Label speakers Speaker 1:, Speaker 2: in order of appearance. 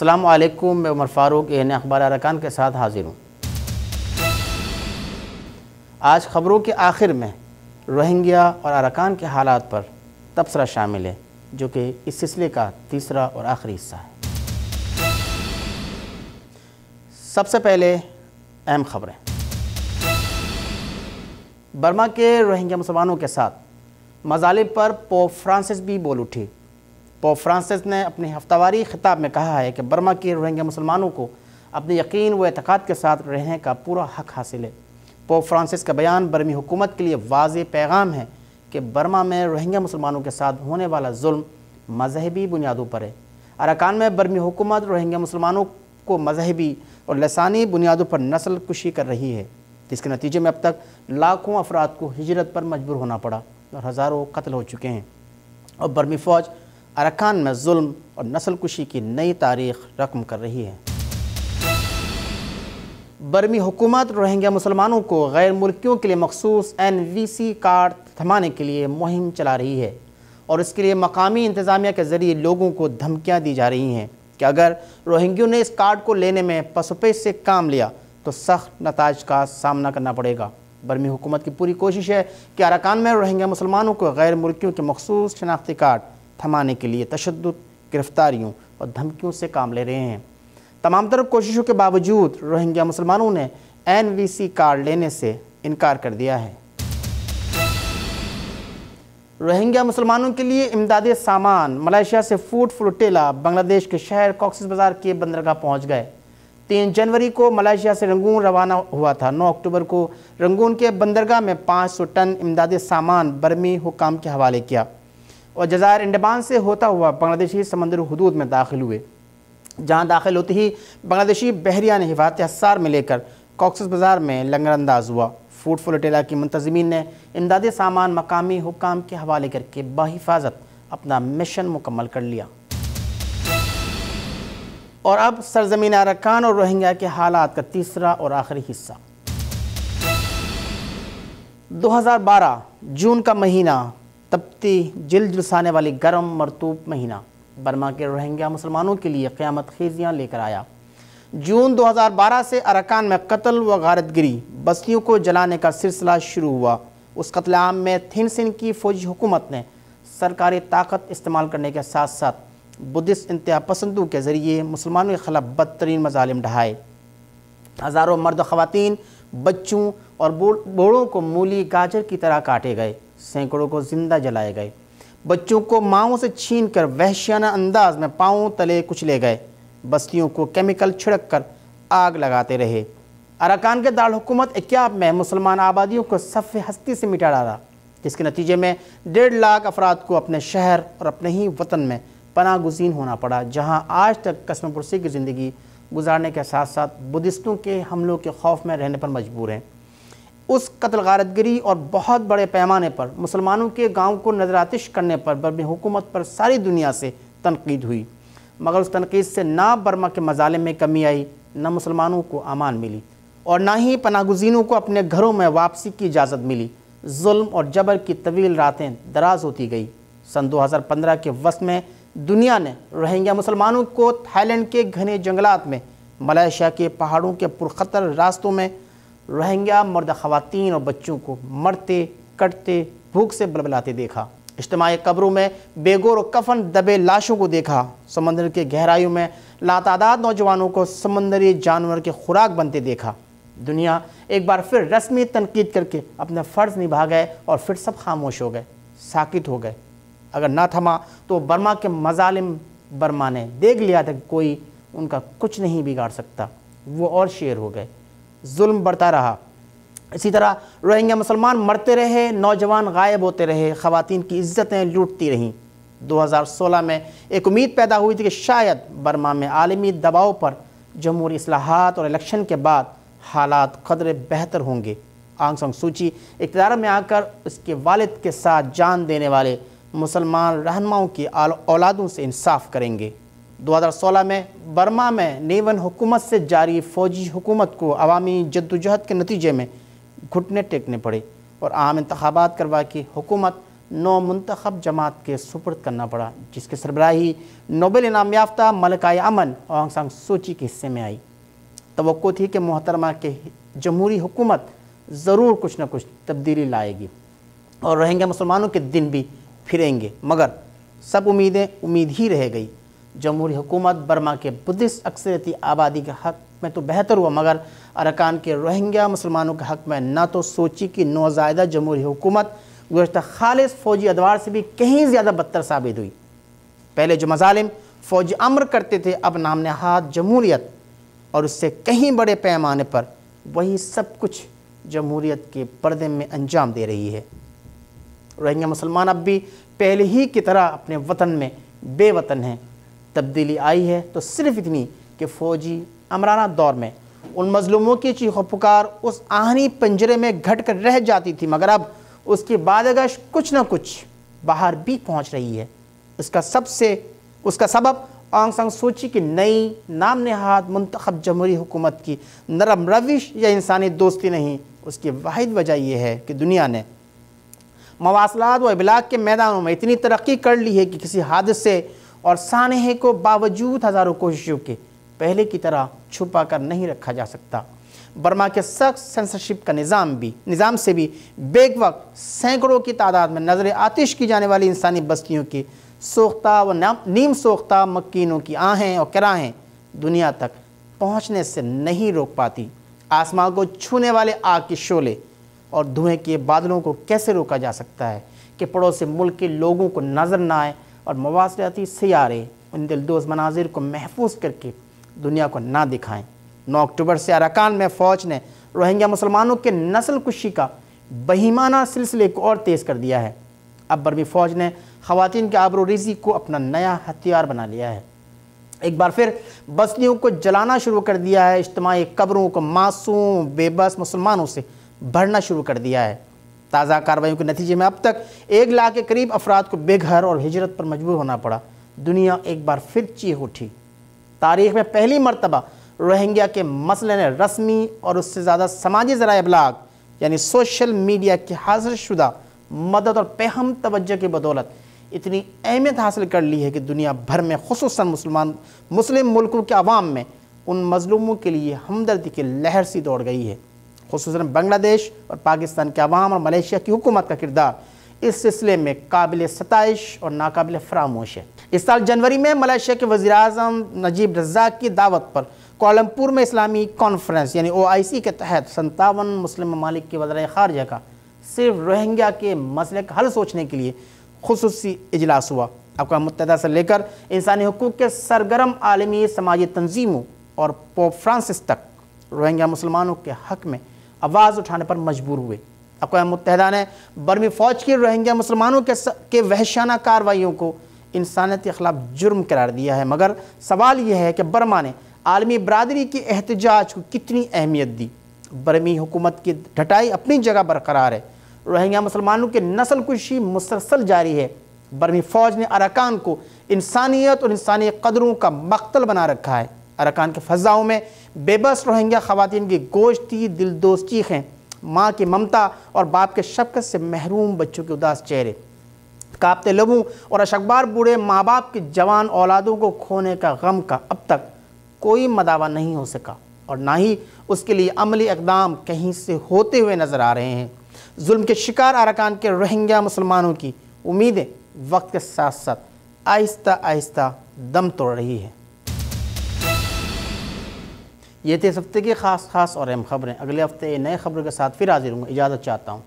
Speaker 1: السلام علیکم، میں عمر فاروق نئے اخبار ارکان کے ساتھ حاضر ہوں۔ آج خبروں کے آخر میں روہنگیا اور ارکان کے حالات پر تبصرہ شامل ہے، جو کہ اس سلسلے کا تیسرا اور آخری حصہ ہے۔ سب سے پہلے اہم خبریں۔ برما کے روہنگیا مسلمانوں کے ساتھ مظالم پر پوپ فرانسس بھی بول اٹھے۔ پوپ فرانسس نے اپنے ہفتہ واری خطاب میں کہا ہے کہ برما کے روہنگیا مسلمانوں کو اپنے یقین و اعتقاد کے ساتھ رہنے کا پورا حق حاصل ہے۔ پوپ فرانسس کا بیان برمی حکومت کے لیے واضح پیغام ہے کہ برما میں روہنگیا مسلمانوں کے ساتھ ہونے والا ظلم مذہبی بنیادوں پر ہے۔ اراکان میں برمی حکومت روہنگیا مسلمانوں کو مذہبی اور لسانی بنیادوں پر نسل کشی کر رہی ہے، جس کے نتیجے میں اب تک لاکھوں افراد کو ہجرت پر مجبور ہونا پڑا اور ہزاروں قتل ہو چکے ہیں، اور برمی فوج اراکان میں ظلم اور نسل کشی کی نئی تاریخ رقم کر رہی ہے۔ برمی حکومت روہنگیا مسلمانوں کو غیر ملکیوں کے لیے مخصوص NVC کارڈ تھمانے کے لیے مہم چلا رہی ہے، اور اس کے لیے مقامی انتظامیہ کے ذریعے لوگوں کو دھمکیاں دی جا رہی ہیں کہ اگر روہنگیوں نے اس کارڈ کو لینے میں پس و پیش سے کام لیا تو سخت نتائج کا سامنا کرنا پڑے گا۔ برمی حکومت کی پوری کوشش ہے کہ اراکان میں روہنگیا مسلمانوں کو غیر ملکیوں کے مخصوص شناختی کارڈ تھمانے کے لیے تشدد، گرفتاریوں اور دھمکیوں سے کام لے رہے ہیں۔ تمام تر کوششوں کے باوجود روہنگیا مسلمانوں نے NVC کارڈ لینے سے انکار کر دیا ہے۔ روہنگیا مسلمانوں کے لیے امدادی سامان ملائیشیا سے فوڈ فلوٹیلا بنگلہ دیش کے شہر کوکسس بازار کے بندرگاہ پہنچ گئے۔ 3 جنوری کو ملائیشیا سے رنگون روانہ ہوا تھا۔ 9 اکتوبر کو رنگون کے بندرگاہ میں 500 ٹن امدادی سامان برمی حکام کے حوالے کیا اور جزائر انڈمان سے ہوتا ہوا بنگلہ دیشی سمندری حدود میں داخل ہوئے، جہاں داخل ہوتے ہی بنگلہ دیشی بحریہ نے حفاظت حصار میں لے کر کوکسس بازار میں لنگر انداز ہوا۔ فوڈ فلوٹیلا کی منتظمین نے امدادی سامان مقامی حکام کے حوالے کر کے بحفاظت اپنا مشن مکمل کر لیا۔ اور اب سرزمین اراکان اور روہنگیا کے حالات کا تیسرا اور آخری حصہ۔ 2012 جون کا مہینہ تپتی جل جلسانے والی گرم مرطوب مہینہ برما کے روہنگیا مسلمانوں کے لیے قیامت خیزیاں لے کر آیا۔ جون 2012 سے اراکان میں قتل و غارت گری، بستیوں کو جلانے کا سلسلہ شروع ہوا۔ اس قتل عام میں تھین سین کی فوجی حکومت نے سرکاری طاقت استعمال کرنے کے ساتھ ساتھ بدھسٹ انتہا پسندوں کے ذریعے مسلمانوں کے خلاف بدترین مظالم ڈھائے۔ ہزاروں مرد و خواتین، بچوں اور بوڑھوں کو مولی گاجر کی طرح کاٹے گئے، سینکڑوں کو زندہ جلائے گئے، بچوں کو ماؤں سے چھین کر وحشیانہ انداز میں پاؤں تلے کچلے گئے، بستیوں کو کیمیکل چھڑک کر آگ لگاتے رہے۔ اراکان کے دارالحکومت اکیاب میں مسلمان آبادیوں کو صف ہستی سے مٹا ڈالا، جس کے نتیجے میں 1.5 لاکھ افراد کو اپنے شہر اور اپنے ہی وطن میں پناہ گزین ہونا پڑا، جہاں آج تک قسم پرسی کی زندگی گزارنے کے ساتھ ساتھ بدھسٹوں کے حملوں کے خوف میں رہنے پر مجبور ہیں۔ اس قتل غارت گری اور بہت بڑے پیمانے پر مسلمانوں کے گاؤں کو نظر آتش کرنے پر برمی حکومت پر ساری دنیا سے تنقید ہوئی، مگر اس تنقید سے نہ برما کے مظالم میں کمی آئی، نہ مسلمانوں کو امان ملی، اور نہ ہی پناہ گزینوں کو اپنے گھروں میں واپسی کی اجازت ملی۔ ظلم اور جبر کی طویل راتیں دراز ہوتی گئی۔ سن 2015 کے وسط میں دنیا نے روہنگیا مسلمانوں کو تھائی لینڈ کے گھنے جنگلات میں، ملائیشیا کے پہاڑوں کے پرخطر راستوں میں، روہنگیا مرد خواتین اور بچوں کو مرتے کٹتے بھوک سے بلبلاتے دیکھا، اجتماعی قبروں میں بے گور و کفن دبے لاشوں کو دیکھا، سمندر کے گہرائیوں میں لاتعداد نوجوانوں کو سمندری جانور کے خوراک بنتے دیکھا۔ دنیا ایک بار پھر رسمی تنقید کر کے اپنا فرض نبھا گئے اور پھر سب خاموش ہو گئے، ساکت ہو گئے۔ اگر نہ تھما تو برما کے مظالم برما نے دیکھ لیا تھا کہ کوئی ان کا کچھ نہیں بگاڑ سکتا، وہ اور شیر ہو گئے۔ ظلم بڑھتا رہا، اسی طرح روہنگیا مسلمان مرتے رہے، نوجوان غائب ہوتے رہے، خواتین کی عزتیں لوٹتی رہیں۔ 2016 میں ایک امید پیدا ہوئی تھی کہ شاید برما میں عالمی دباؤ پر جمہوری اصلاحات اور الیکشن کے بعد حالات قدرے بہتر ہوں گے۔ آنگ سان سو چی اقتدار میں آ کر اس کے والد کے ساتھ جان دینے والے مسلمان رہنماؤں کی اولادوں سے انصاف کریں گے۔ 2016 میں برما میں نیون حکومت سے جاری فوجی حکومت کو عوامی جدوجہد کے نتیجے میں گھٹنے ٹیکنے پڑے اور عام انتخابات کروا کے حکومت 9 منتخب جماعت کے سپرد کرنا پڑا، جس کی سربراہی نوبل انعام یافتہ ملکہ امن آنگ سان سو چی کے حصے میں آئی۔ توقع تھی کہ محترمہ کے جمہوری حکومت ضرور کچھ نہ کچھ تبدیلی لائے گی اور روہنگیا مسلمانوں کے دن بھی پھریں گے، مگر سب امیدیں امید ہی رہ گئی۔ جمہوری حکومت برما کے بدھسٹ اکثریتی آبادی کے حق میں تو بہتر ہوا، مگر ارکان کے روہنگیا مسلمانوں کے حق میں نہ تو سوچی کی نوزائیدہ جمہوری حکومت گزشتہ خالص فوجی ادوار سے بھی کہیں زیادہ بدتر ثابت ہوئی۔ پہلے جو مظالم فوجی امر کرتے تھے، اب نام نہاد جمہوریت اور اس سے کہیں بڑے پیمانے پر وہی سب کچھ جمہوریت کے پردے میں انجام دے رہی ہے۔ روہنگیا مسلمان اب بھی پہلے ہی کی طرح اپنے وطن میں بے وطن ہیں۔ تبدیلی آئی ہے تو صرف اتنی کہ فوجی امرانہ دور میں ان مظلوموں کی چیخ و پکار اس آہنی پنجرے میں گھٹ کر رہ جاتی تھی، مگر اب اس کی بادگش کچھ نہ کچھ باہر بھی پہنچ رہی ہے۔ اس کا سبب آنگ سان سو چی کی نئی نام نہاد منتخب جمہوری حکومت کی نرم روش یا انسانی دوستی نہیں، اس کی واحد وجہ یہ ہے کہ دنیا نے مواصلات و ابلاغ کے میدانوں میں اتنی ترقی کر لی ہے کہ کسی حادثے اور سانحے کو باوجود ہزاروں کوششوں کے پہلے کی طرح چھپا کر نہیں رکھا جا سکتا۔ برما کے سخت سینسرشپ کا نظام سے بھی بیک وقت سینکڑوں کی تعداد میں نظر آتش کی جانے والی انسانی بستیوں کی سوختہ و نیم سوختہ مکینوں کی آہیں اور کراہیں دنیا تک پہنچنے سے نہیں روک پاتی۔ آسمان کو چھونے والے آگ کے شعلے اور دھوئیں کے بادلوں کو کیسے روکا جا سکتا ہے کہ پڑوسی ملک کے لوگوں کو نظر نہ آئے اور مواصلاتی سیارے ان دلدوز مناظر کو محفوظ کر کے دنیا کو نہ دکھائیں۔ 9 اکتوبر سے اراکان میں فوج نے روہنگیا مسلمانوں کے نسل کشی کا بہیمانہ سلسلے کو اور تیز کر دیا ہے۔ اب برمی فوج نے خواتین کے آبرو ریزی کو اپنا نیا ہتھیار بنا لیا ہے۔ ایک بار پھر بستیوں کو جلانا شروع کر دیا ہے، اجتماعی قبروں کو معصوم بے بس مسلمانوں سے بھرنا شروع کر دیا ہے۔ تازہ کارروائیوں کے نتیجے میں اب تک 1 لاکھ کے قریب افراد کو بے گھر اور ہجرت پر مجبور ہونا پڑا۔ دنیا ایک بار پھر چیخ اٹھی۔ تاریخ میں پہلی مرتبہ روہنگیا کے مسئلے نے رسمی اور اس سے زیادہ سماجی ذرائع ابلاغ یعنی سوشل میڈیا کی حاصل شدہ مدد اور پہم توجہ کی بدولت اتنی اہمیت حاصل کر لی ہے کہ دنیا بھر میں خصوصاً مسلم ملکوں کے عوام میں ان مظلوموں کے لیے ہمدردی کی لہر سی دوڑ گئی ہے۔ خصوصاً بنگلہ دیش اور پاکستان کے عوام اور ملیشیا کی حکومت کا کردار اس سلسلے میں قابل ستائش اور ناقابل فراموش ہے۔ اس سال جنوری میں ملیشیا کے وزیر اعظم نجیب رزاق کی دعوت پر کوالالمپور میں اسلامی کانفرنس یعنی OIC کے تحت 57 مسلم ممالک کے وزرائے خارجہ کا صرف روہنگیا کے مسئلے کا حل سوچنے کے لیے خصوصی اجلاس ہوا۔ اقوام متحدہ سے لے کر انسانی حقوق کے سرگرم عالمی سماجی تنظیموں اور پوپ فرانسس تک روہنگیا مسلمانوں کے حق میں آواز اٹھانے پر مجبور ہوئے۔ اقوام متحدہ نے برمی فوج کی روہنگیا مسلمانوں کے وحشیانہ کارروائیوں کو انسانیت کے خلاف جرم قرار دیا ہے، مگر سوال یہ ہے کہ برما نے عالمی برادری کے احتجاج کو کتنی اہمیت دی۔ برمی حکومت کی ڈٹائی اپنی جگہ برقرار ہے، روہنگیا مسلمانوں کی نسل کشی مسلسل جاری ہے۔ برمی فوج نے اراکان کو انسانیت اور انسانی قدروں کا مقتل بنا رکھا ہے۔ اراکان کے فضاؤں میں بے بس روہنگیا خواتین کی گوشتی دلدوز چیخیں، ماں کی ممتا اور باپ کے شفقت سے محروم بچوں کے اداس چہرے، کانپتے لبوں اور اشکبار بوڑھے ماں باپ کی جوان اولادوں کو کھونے کا غم کا اب تک کوئی مداوع نہیں ہو سکا اور نہ ہی اس کے لیے عملی اقدام کہیں سے ہوتے ہوئے نظر آ رہے ہیں۔ ظلم کے شکار اراکان کے روہنگیا مسلمانوں کی امیدیں وقت کے ساتھ ساتھ آہستہ آہستہ دم توڑ رہی ہے۔ یہ تھے اس ہفتے کی خاص اور اہم خبریں۔ اگلے ہفتے نئے خبروں کے ساتھ پھر حاضر ہوں گا۔ اجازت چاہتا ہوں۔